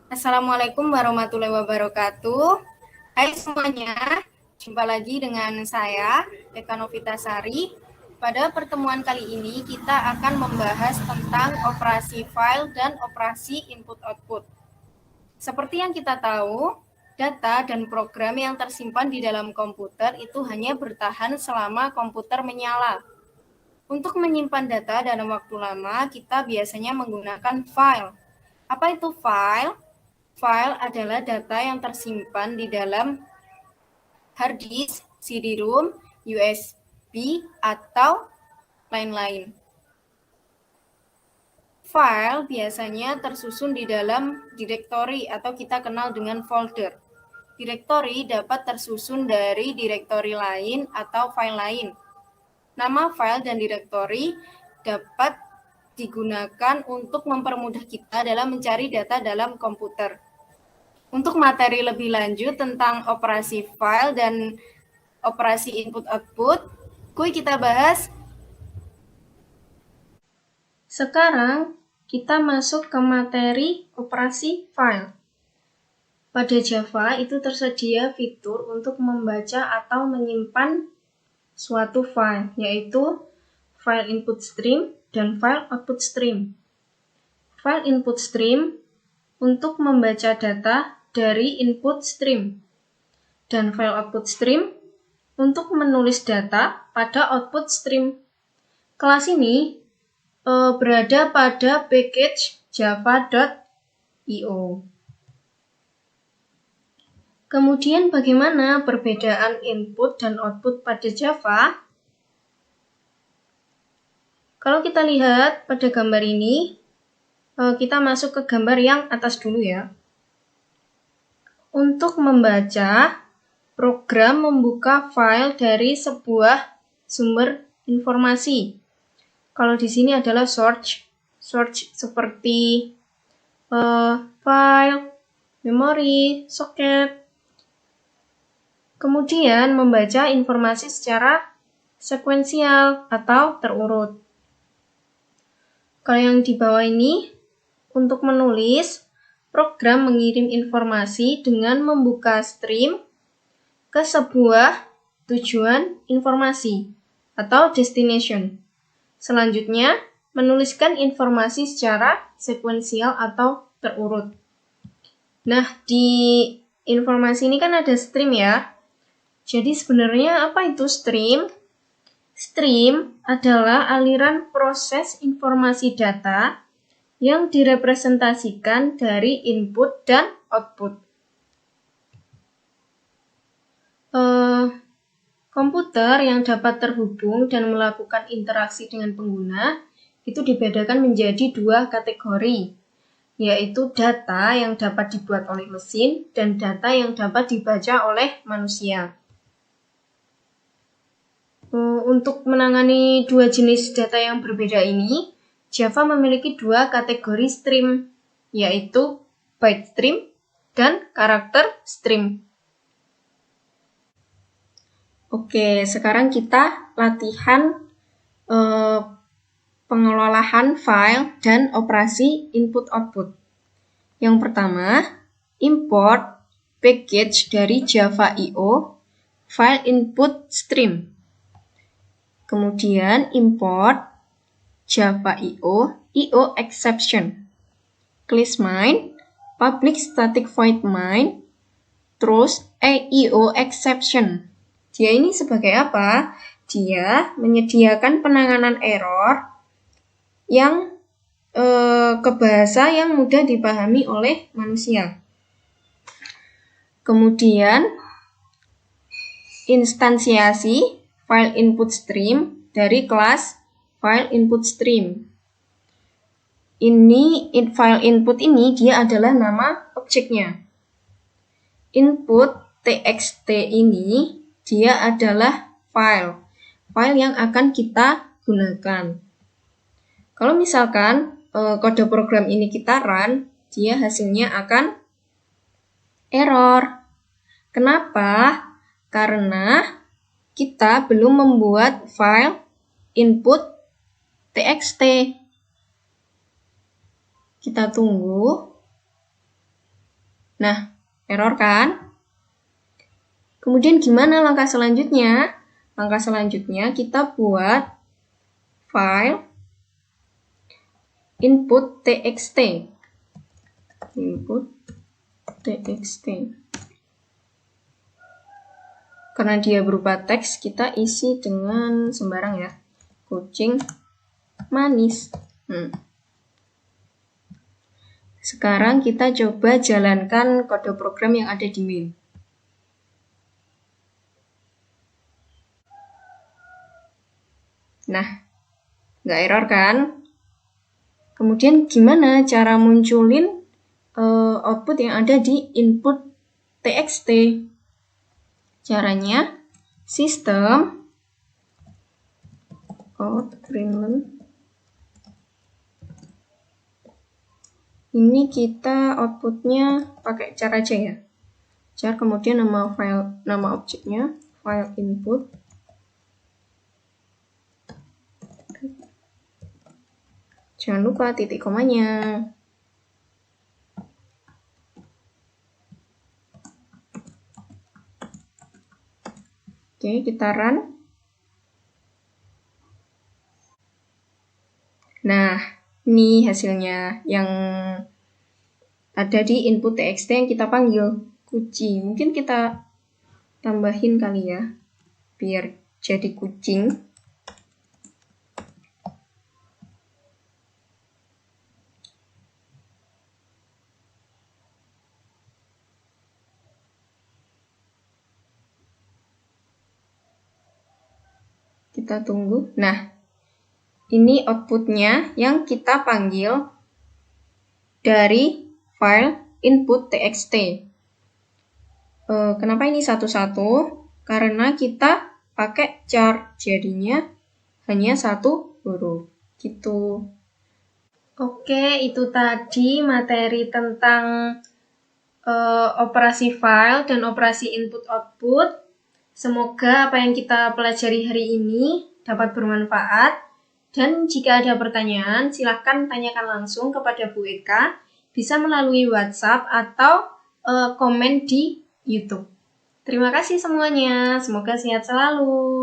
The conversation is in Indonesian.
Assalamualaikum warahmatullahi wabarakatuh. Hai semuanya, jumpa lagi dengan saya, Eka Novitasari. Pada pertemuan kali ini kita akan membahas tentang operasi file dan operasi input-output. Seperti yang kita tahu, data dan program yang tersimpan di dalam komputer itu hanya bertahan selama komputer menyala. Untuk menyimpan data dalam waktu lama, kita biasanya menggunakan file. Apa itu file? File adalah data yang tersimpan di dalam hard disk, CD-ROM, USB, atau lain-lain. File biasanya tersusun di dalam direktori atau kita kenal dengan folder. Direktori dapat tersusun dari direktori lain atau file lain. Nama file dan direktori dapat digunakan untuk mempermudah kita dalam mencari data dalam komputer. Untuk materi lebih lanjut tentang operasi file dan operasi input-output, kita bahas. Sekarang kita masuk ke materi operasi file. Pada Java itu tersedia fitur untuk membaca atau menyimpan suatu file, yaitu file input stream dan file output stream. File input stream untuk membaca data dari input stream, dan file output stream untuk menulis data pada output stream. Kelas ini berada pada package java.io. Kemudian bagaimana perbedaan input dan output pada Java? Kalau kita lihat pada gambar ini, kita masuk ke gambar yang atas dulu ya. Untuk membaca, program membuka file dari sebuah sumber informasi. Kalau di sini adalah search seperti file, memori, soket. Kemudian membaca informasi secara sekuensial atau terurut. Kalau yang di bawah ini, untuk menulis, program mengirim informasi dengan membuka stream ke sebuah tujuan informasi atau destination. Selanjutnya, menuliskan informasi secara sekuensial atau terurut. Nah, di informasi ini kan ada stream ya. Jadi sebenarnya apa itu stream? Stream adalah aliran proses informasi data yang direpresentasikan dari input dan output. Komputer yang dapat terhubung dan melakukan interaksi dengan pengguna itu dibedakan menjadi dua kategori, yaitu data yang dapat dibuat oleh mesin dan data yang dapat dibaca oleh manusia. Untuk menangani dua jenis data yang berbeda ini, Java memiliki dua kategori stream, yaitu byte stream dan karakter stream. Oke, sekarang kita latihan pengelolaan file dan operasi input-output. Yang pertama, import package dari Java.io file input stream. Kemudian import Java.io io exception, class main, public static void main, terus io exception. Dia ini sebagai apa? Dia menyediakan penanganan error yang ke bahasa yang mudah dipahami oleh manusia. Kemudian instansiasi file input stream dari kelas file input stream. Ini file input ini dia adalah nama objeknya. Input txt ini dia adalah file yang akan kita gunakan. Kalau misalkan kode program ini kita run, dia hasilnya akan error. Kenapa? Karena kita belum membuat file input txt. Kita tunggu. Nah, error kan? Kemudian gimana langkah selanjutnya? Langkah selanjutnya kita buat file input txt. Input txt. Karena dia berupa teks, kita isi dengan sembarang ya. Kucing manis. Sekarang kita coba jalankan kode program yang ada di main. Nah, nggak error kan? Kemudian gimana cara munculin output yang ada di input txt? Caranya sistem out.println. Ini kita outputnya pakai char aja ya. Char, kemudian nama file, nama objeknya file input. Jangan lupa titik komanya. Oke, kita run. Nah, ini hasilnya yang ada di input txt yang kita panggil kucing. Mungkin kita tambahin kali ya, biar jadi kucing. Kita tunggu. Nah, ini outputnya yang kita panggil dari file input txt. Kenapa ini satu-satu? Karena kita pakai char, jadinya hanya satu huruf. Gitu. Oke, itu tadi materi tentang operasi file dan operasi input-output. Semoga apa yang kita pelajari hari ini dapat bermanfaat. Dan jika ada pertanyaan, silahkan tanyakan langsung kepada Bu Eka. Bisa melalui WhatsApp atau komen di YouTube. Terima kasih semuanya. Semoga sehat selalu.